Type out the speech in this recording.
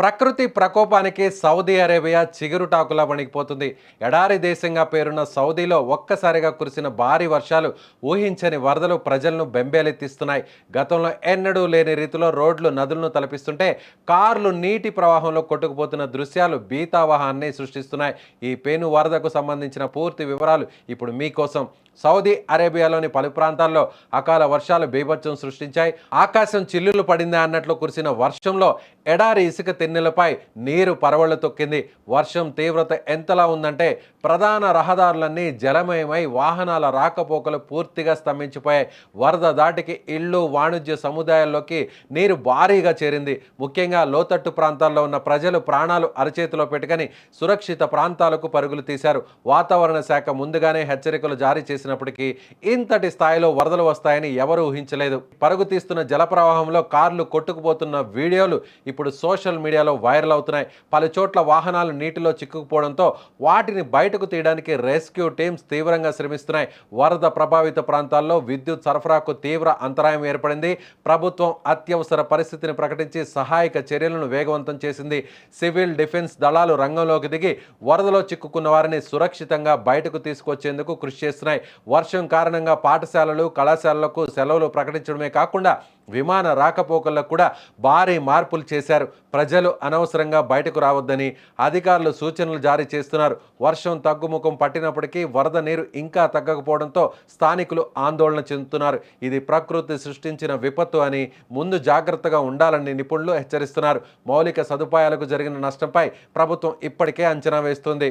ప్రకృతి ప్రకోపానికి Saudi Arabia చిగురుటాకులా వణికిపోతుంది. ఎడారి దేశంగా పేరున్న సౌదీలో ఒక్కసారిగా కురిసిన భారీ వర్షాలు ఊహించని వరదలు ప్రజలను బెంబేలెత్తిస్తున్నాయి. గతంలో ఎన్నడూ లేని రీతిలో రోడ్లు నదులను తలపిస్తుంటే కార్లు నీటి ప్రవాహంలో కొట్టుకుపోతున్న దృశ్యాలు భీతావహాన్ని సృష్టిస్తున్నాయి. ఈ పెను వరదకు సంబంధించిన పూర్తి వివరాలు ఇప్పుడు మీకోసం. సౌదీ అరేబియాలోని పలు ప్రాంతాల్లో అకాల వర్షాలు బీభత్సం సృష్టించాయి. ఆకాశం చిల్లులు పడిందా అన్నట్లు కురిసిన వర్షంలో ఎడారి ఇసుక తెన్నెలపై నీరు పరవళ్లు తొక్కింది. వర్షం తీవ్రత ఎంతలా ఉందంటే ప్రధాన రహదారులన్నీ జలమయమై వాహనాల రాకపోకలు పూర్తిగా స్తంభించిపోయాయి. వరద దాటికి ఇళ్ళు, వాణిజ్య సముదాయాల్లోకి నీరు భారీగా చేరింది. ముఖ్యంగా లోతట్టు ప్రాంతాల్లో ఉన్న ప్రజలు ప్రాణాలు అరచేతిలో పెట్టుకొని సురక్షిత ప్రాంతాలకు పరుగులు తీశారు. వాతావరణ శాఖ ముందుగానే హెచ్చరికలు జారీ చేసినప్పటికీ ఇంతటి స్థాయిలో వరదలు వస్తాయని ఎవరూ ఊహించలేదు. పరుగు తీస్తున్న జల ప్రవాహంలో కార్లు కొట్టుకుపోతున్న వీడియోలు ఇప్పుడు సోషల్ మీడియాలో వైరల్ అవుతున్నాయి. పలు చోట్ల వాహనాలు నీటిలో చిక్కుకుపోవడంతో వాటిని బయటకు తీయడానికి రెస్క్యూ టీమ్స్ తీవ్రంగా శ్రమిస్తున్నాయి. వరద ప్రభావిత ప్రాంతాల్లో విద్యుత్ సరఫరాకు తీవ్ర అంతరాయం ఏర్పడింది. ప్రభుత్వం అత్యవసర పరిస్థితిని ప్రకటించి సహాయక చర్యలను వేగవంతం చేసింది. సివిల్ డిఫెన్స్ దళాలు రంగంలోకి దిగి వరదలో చిక్కుకున్న వారిని సురక్షితంగా బయటకు తీసుకొచ్చేందుకు కృషి చేస్తున్నాయి. వర్షం కారణంగా పాఠశాలలు, కళాశాలలకు సెలవులు ప్రకటించడమే కాకుండా విమాన రాకపోకల్లో కూడా భారీ మార్పులు చేశారు. ప్రజలు అనవసరంగా బయటకు రావద్దని అధికారులు సూచనలు జారీ చేస్తున్నారు. వర్షం తగ్గుముఖం పట్టినప్పటికీ వరద నీరు ఇంకా తగ్గకపోవడంతో స్థానికులు ఆందోళన చెందుతున్నారు. ఇది ప్రకృతి సృష్టించిన విపత్తు అని, ముందు జాగ్రత్తగా ఉండాలని నిపుణులు హెచ్చరిస్తున్నారు. మౌలిక సదుపాయాలకు జరిగిన నష్టంపై ప్రభుత్వం ఇప్పటికే అంచనా వేస్తుంది.